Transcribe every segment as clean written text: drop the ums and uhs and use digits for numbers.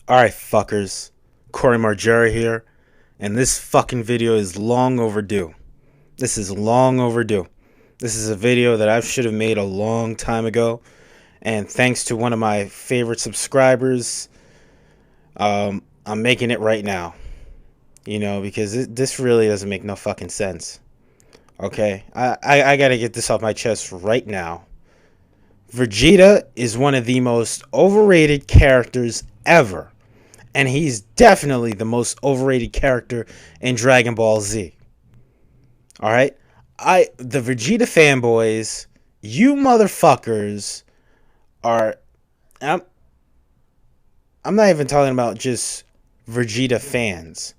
Alright, fuckers. Corey Margera here, and this fucking video is long overdue. This is long overdue. This is a video that I should have made a long time ago, and thanks to one of my favorite subscribers, I'm making it right now. You know, because this really doesn't make no fucking sense. Okay? I gotta get this off my chest right now. Vegeta is one of the most overrated characters ever. And he's definitely the most overrated character in Dragon Ball Z. Alright? The Vegeta fanboys, you motherfuckers are... I'm not even talking about just Vegeta fans.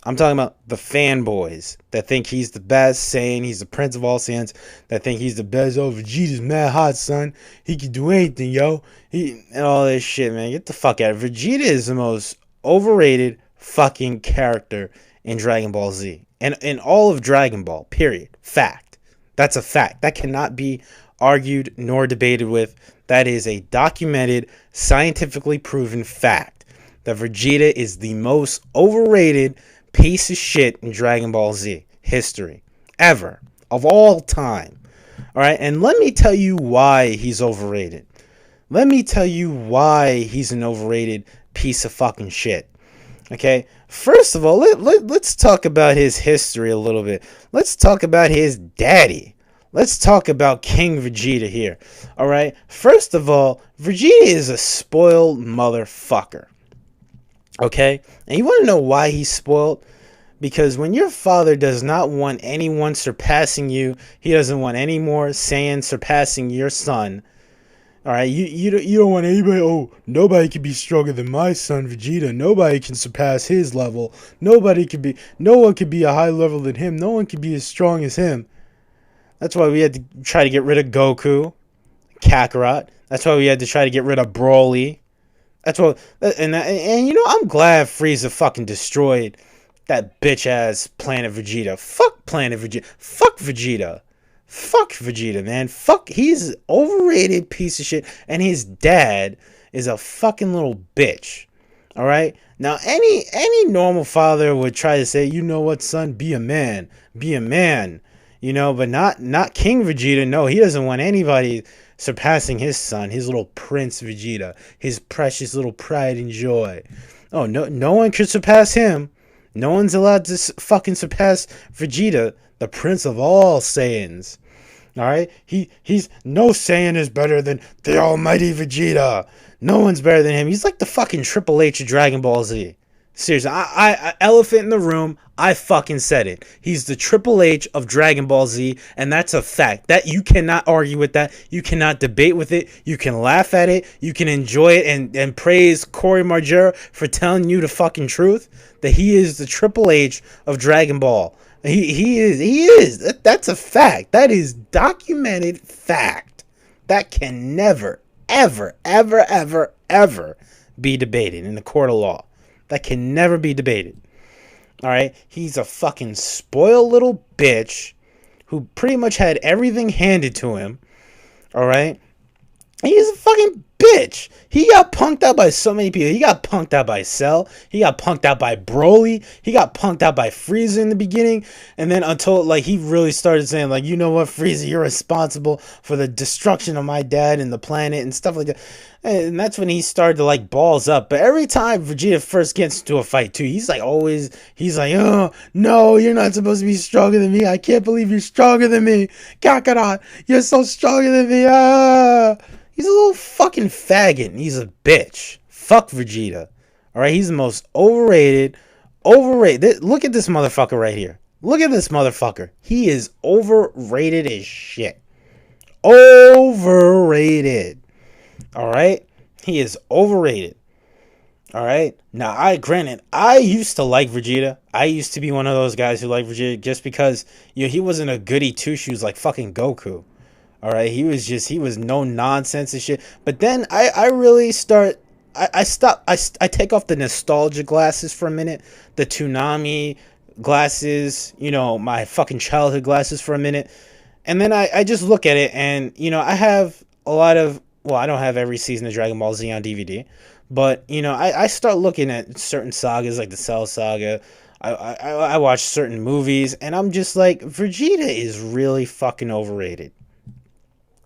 I'm talking about the fanboys that think he's the best, saying he's the prince of all Saiyans, that think he's the best. Oh, Vegeta's mad hot, son. He can do anything, yo. And all this shit, man. Get the fuck out of it. Vegeta is the most overrated fucking character in Dragon Ball Z. And in all of Dragon Ball, period. Fact. That's a fact. That cannot be argued nor debated with. That is a documented, scientifically proven fact. That Vegeta is the most overrated piece of shit in Dragon Ball Z history ever, of all time. Alright, and let me tell you why he's overrated. Let me tell you why he's an overrated piece of fucking shit. Okay, first of all, let's talk about his history a little bit. Let's talk about his daddy. Let's talk about King Vegeta here. Alright, first of all, Vegeta is a spoiled motherfucker. Okay? And you want to know why he's spoiled? Because when your father does not want anyone surpassing you, he doesn't want any more Saiyans surpassing your son. Alright, you don't want anybody, oh, nobody can be stronger than my son Vegeta. Nobody can surpass his level. No one can be a high level than him. No one can be as strong as him. That's why we had to try to get rid of Goku, Kakarot. That's why we had to try to get rid of Broly. That's what, and you know, I'm glad Frieza fucking destroyed that bitch ass Planet Vegeta. Fuck Planet Vegeta. Fuck Vegeta. Fuck Vegeta, man. Fuck, he's an overrated piece of shit, and his dad is a fucking little bitch. All right. Now, any normal father would try to say, you know what, son, be a man, be a man. You know, but not King Vegeta. No, he doesn't want anybody surpassing his son, his little Prince Vegeta, his precious little pride and joy. Oh, no one could surpass him. No one's allowed to fucking surpass Vegeta, the prince of all Saiyans. Alright? He's no Saiyan is better than the almighty Vegeta. No one's better than him. He's like the fucking Triple H of Dragon Ball Z. Seriously, I elephant in the room, I fucking said it. He's the Triple H of Dragon Ball Z, and that's a fact. That you cannot argue with that. You cannot debate with it. You can laugh at it. You can enjoy it and praise Corey Margera for telling you the fucking truth. That he is the Triple H of Dragon Ball. He is. That's a fact. That is documented fact. That can never, ever, ever, ever, ever be debated in the court of law. That can never be debated. Alright? He's a fucking spoiled little bitch who pretty much had everything handed to him. Alright? He's a fucking bitch. He got punked out by so many people. He got punked out by Cell. He got punked out by Broly. He got punked out by Frieza in the beginning. And then until, like, he really started saying, like, you know what, Frieza, you're responsible for the destruction of my dad and the planet and stuff like that. And that's when he started to, like, balls up. But every time Vegeta first gets into a fight, too, he's like, oh, no, you're not supposed to be stronger than me. I can't believe you're stronger than me. Kakarot, you're so stronger than me. Ah. He's a little fucking faggot, and he's a bitch. Fuck Vegeta. Alright, he's the most overrated. Look at this motherfucker right here. Look at this motherfucker. He is overrated as shit. Overrated. Alright? He is overrated. Alright? Now, I used to like Vegeta. I used to be one of those guys who liked Vegeta just because, you know, he wasn't a goody two-shoes like fucking Goku. Alright, he was no nonsense and shit. But then I take off the nostalgia glasses for a minute. The Toonami glasses, you know, my fucking childhood glasses for a minute. And then I just look at it and, you know, I have a lot of, well, I don't have every season of Dragon Ball Z on DVD. But, you know, I start looking at certain sagas like the Cell Saga. I watch certain movies, and I'm just like, Vegeta is really fucking overrated.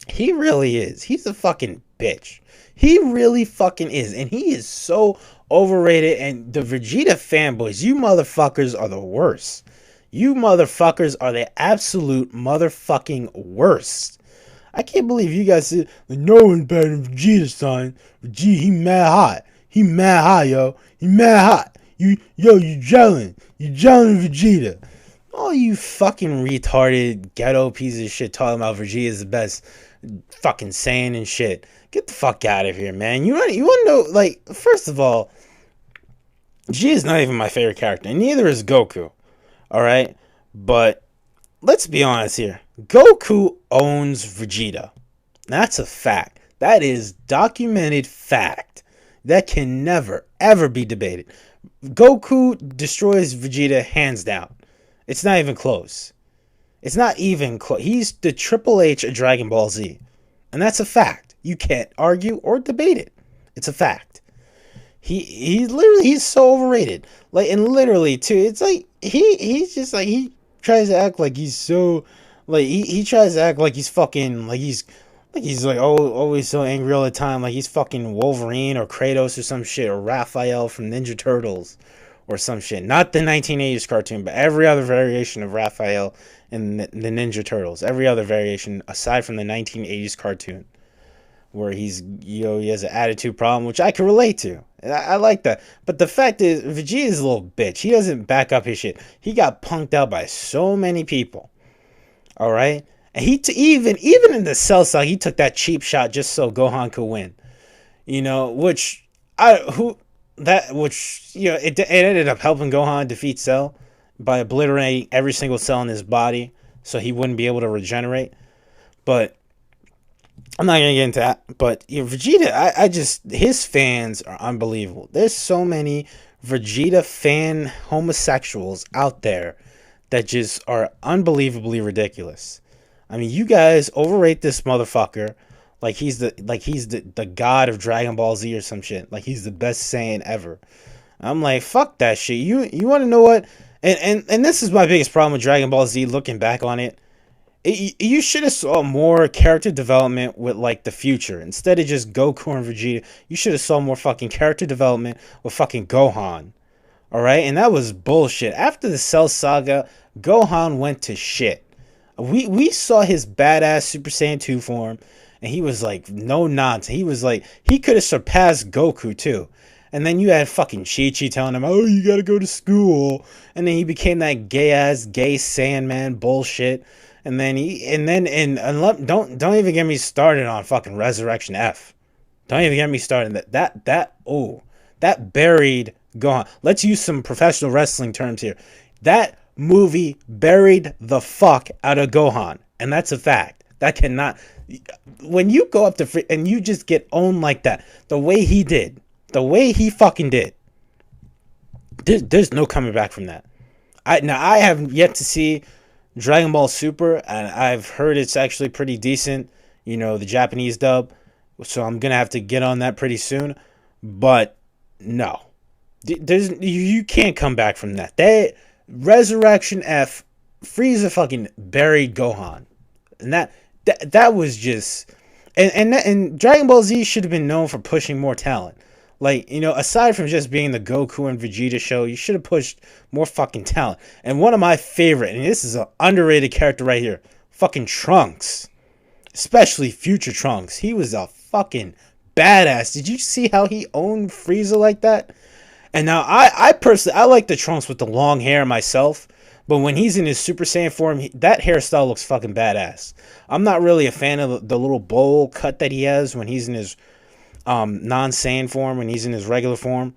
He really is. He's a fucking bitch. He really fucking is. And he is so overrated. And the Vegeta fanboys, you motherfuckers are the worst. You motherfuckers are the absolute motherfucking worst. I can't believe you guys said, like, no one's better than Vegeta, son. Vegeta, he mad hot. He mad hot, yo. He mad hot. You gelling. You gelling Vegeta. Oh, you fucking retarded ghetto piece of shit talking about Vegeta is the best fucking Saiyan and shit. Get the fuck out of here, man. You want to know, like, first of all, Vegeta is not even my favorite character, and neither is Goku. Alright? But let's be honest here. Goku owns Vegeta. That's a fact. That is documented fact. That can never, ever be debated. Goku destroys Vegeta hands down. It's not even close. It's not even close. He's the Triple H of Dragon Ball Z. And that's a fact. You can't argue or debate it. It's a fact. He's so overrated. Like, and literally too, it's like he's just like, he tries to act like he's so, like, he tries to act like he's fucking, like he's like, oh, always so angry all the time, like he's fucking Wolverine or Kratos or some shit, or Raphael from Ninja Turtles or some shit. Not the 1980s cartoon, but every other variation of Raphael in the Ninja Turtles. Every other variation aside from the 1980s cartoon, where he's, you know, he has an attitude problem, which I can relate to. And I like that. But the fact is, Vegeta is a little bitch. He doesn't back up his shit. He got punked out by so many people. All right? And even in the Cell Saga, he took that cheap shot just so Gohan could win. You know, which you know, it ended up helping Gohan defeat Cell by obliterating every single cell in his body so he wouldn't be able to regenerate. But I'm not gonna get into that. But, you know, Vegeta, his fans are unbelievable. There's so many Vegeta fan homosexuals out there that just are unbelievably ridiculous. I mean, you guys overrate this motherfucker like he's the god of Dragon Ball Z or some shit. Like he's the best Saiyan ever. I'm like, fuck that shit. You want to know what? And this is my biggest problem with Dragon Ball Z. Looking back on it, you should have saw more character development with, like, the future instead of just Goku and Vegeta. You should have saw more fucking character development with fucking Gohan. All right, and that was bullshit. After the Cell Saga, Gohan went to shit. We saw his badass Super Saiyan 2 form, and he was like, no nonsense. He was like, he could have surpassed Goku too. And then you had fucking Chi-Chi telling him, oh, you gotta go to school. And then he became that gay Sandman bullshit. And then don't even get me started on fucking Resurrection F. Don't even get me started. That buried Gohan. Let's use some professional wrestling terms here. That movie buried the fuck out of Gohan, and that's a fact. That cannot. When you go up to and you just get owned like that, the way he fucking did, there's no coming back from that. I have yet to see Dragon Ball Super, and I've heard it's actually pretty decent. You know, the Japanese dub, so I'm gonna have to get on that pretty soon. But no, you can't come back from that. Resurrection F, Frieza fucking buried Gohan, and that was just, and Dragon Ball Z should have been known for pushing more talent. Like, you know, aside from just being the Goku and Vegeta show, you should have pushed more fucking talent. And one of my favorite, and this is an underrated character right here, fucking Trunks, especially Future Trunks. He was a fucking badass. Did you see how he owned Frieza like that? And now I personally, I like the Trunks with the long hair myself, but when he's in his Super Saiyan form, that hairstyle looks fucking badass. I'm not really a fan of the little bowl cut that he has when he's in his non-Saiyan form, when he's in his regular form.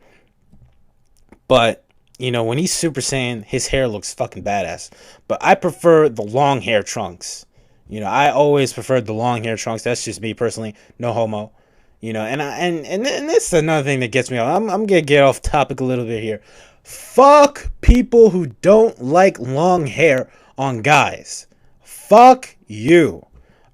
But, you know, when he's Super Saiyan, his hair looks fucking badass. But I prefer the long hair Trunks. You know, I always preferred the long hair Trunks. That's just me personally. No homo. You know, and this is another thing that gets me off. I'm gonna get off topic a little bit here. Fuck people who don't like long hair on guys. Fuck you.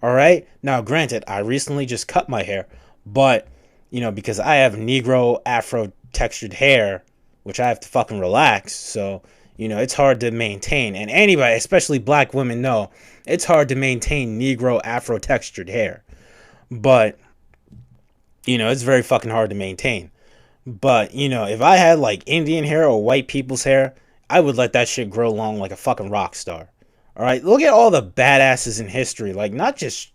All right. Now, granted, I recently just cut my hair, but because I have Negro Afro textured hair, which I have to fucking relax. So, it's hard to maintain. And anybody, especially black women, know it's hard to maintain Negro Afro textured hair. But, it's very fucking hard to maintain. But, if I had like Indian hair or white people's hair, I would let that shit grow long like a fucking rock star. All right, look at all the badasses in history, like not just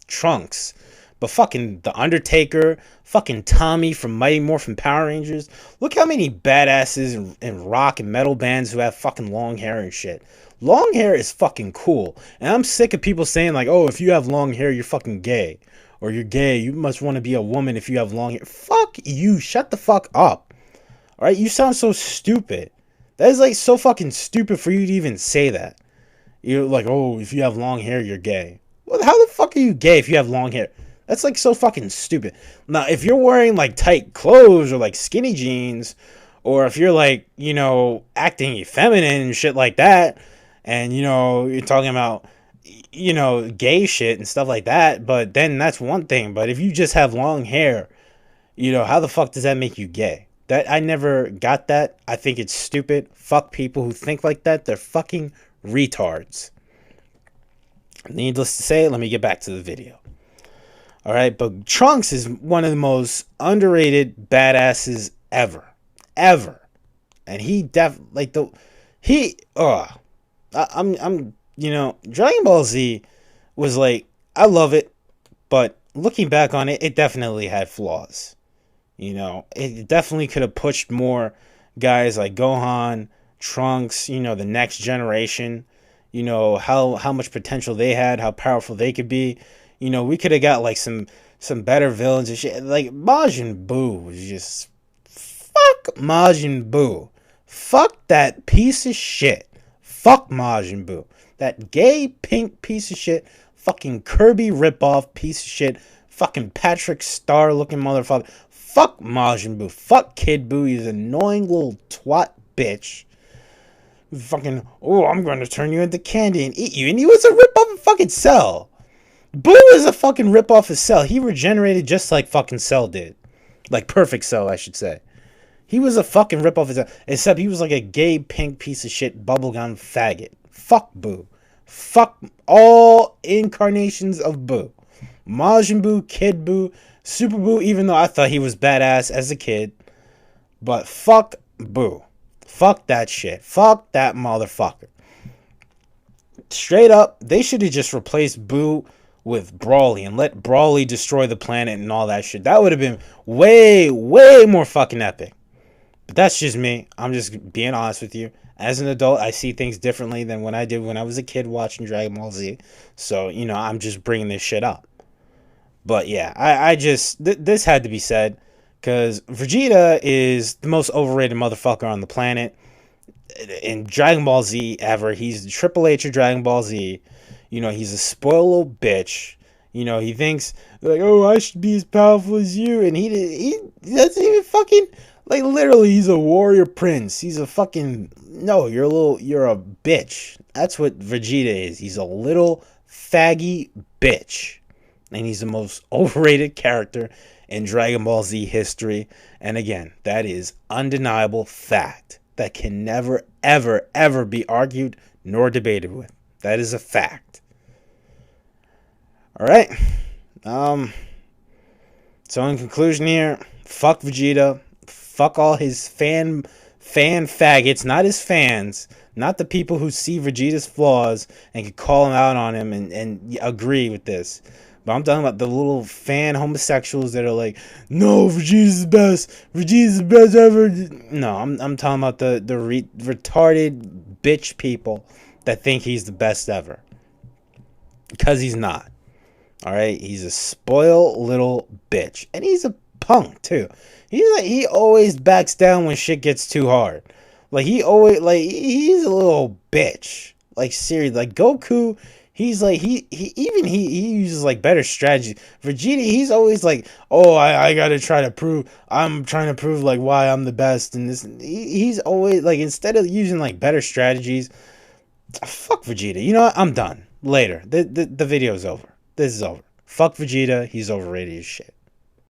Trunks, but fucking The Undertaker, fucking Tommy from Mighty Morphin Power Rangers. Look how many badasses in rock and metal bands who have fucking long hair and shit. Long hair is fucking cool. And I'm sick of people saying like, oh, if you have long hair, you're fucking gay. Or you're gay, you must want to be a woman if you have long hair. Fuck you, shut the fuck up. Alright, you sound so stupid. That is like so fucking stupid for you to even say that. You're like, oh, if you have long hair, you're gay. Well, how the fuck are you gay if you have long hair? That's like so fucking stupid. Now, if you're wearing like tight clothes or like skinny jeans, or if you're like, acting effeminate and shit like that, and you're talking about, gay shit and stuff like that, but then that's one thing. But if you just have long hair, how the fuck does that make you gay? That I never got that. I think it's stupid. Fuck people who think like that. They're fucking retards. Needless to say, let me get back to the video. All right, but Trunks is one of the most underrated badasses ever, and he Dragon Ball Z was like, I love it, but looking back on it, it definitely had flaws. It definitely could have pushed more guys like Gohan, Trunks, the next generation, how much potential they had, how powerful they could be. We could have got like some better villains and shit. Like Majin Buu was just fuck Majin Buu. Fuck that piece of shit. Fuck Majin Buu. That gay pink piece of shit. Fucking Kirby ripoff piece of shit. Fucking Patrick Star looking motherfucker. Fuck Majin Buu. Fuck Kid Buu. He's an annoying little twat bitch. Fucking, oh, I'm going to turn you into candy and eat you. And he was a ripoff of fucking Cell. Boo is a fucking ripoff of Cell. He regenerated just like fucking Cell did. Like Perfect Cell, I should say. He was a fucking ripoff of Cell. Except he was like a gay pink piece of shit bubblegum faggot. Fuck Boo. Fuck all incarnations of Boo. Majin Buu, Kid Buu, Super Buu, even though I thought he was badass as a kid. But fuck Boo. Fuck that shit. Fuck that motherfucker. Straight up, they should have just replaced Boo with Brawly and let Brawly destroy the planet and all that shit. That would have been way, way more fucking epic. But that's just me. I'm just being honest with you. As an adult, I see things differently than when I did when I was a kid watching Dragon Ball Z. So, I'm just bringing this shit up. But yeah, I just, this had to be said. Because Vegeta is the most overrated motherfucker on the planet. In Dragon Ball Z ever. He's the Triple H of Dragon Ball Z. He's a spoiled little bitch. He thinks, like, oh, I should be as powerful as you. And he doesn't even fucking, like, literally, he's a warrior prince. He's a fucking, no, you're a bitch. That's what Vegeta is. He's a little faggy bitch. And he's the most overrated character in Dragon Ball Z history. And again, that is undeniable fact that can never, ever, ever be argued nor debated with. That is a fact. All right. So in conclusion here, fuck Vegeta. Fuck all his fan faggots, not his fans, not the people who see Vegeta's flaws and can call him out on him and agree with this. But I'm talking about the little fan homosexuals that are like, no, Vegeta's the best. Vegeta's the best ever. No, I'm talking about the retarded bitch people that think he's the best ever. Because he's not. Alright? He's a spoiled little bitch. And he's a punk, too. He always backs down when shit gets too hard. Like, he's a little bitch. Like, seriously. Like, Goku, he's like, he uses like better strategy. Vegeta, he's always like, oh, I gotta I'm trying to prove like why I'm the best. And this, he's always like, instead of using like better strategies, fuck Vegeta. You know what? I'm done. Later. The video's over. This is over. Fuck Vegeta. He's overrated as shit.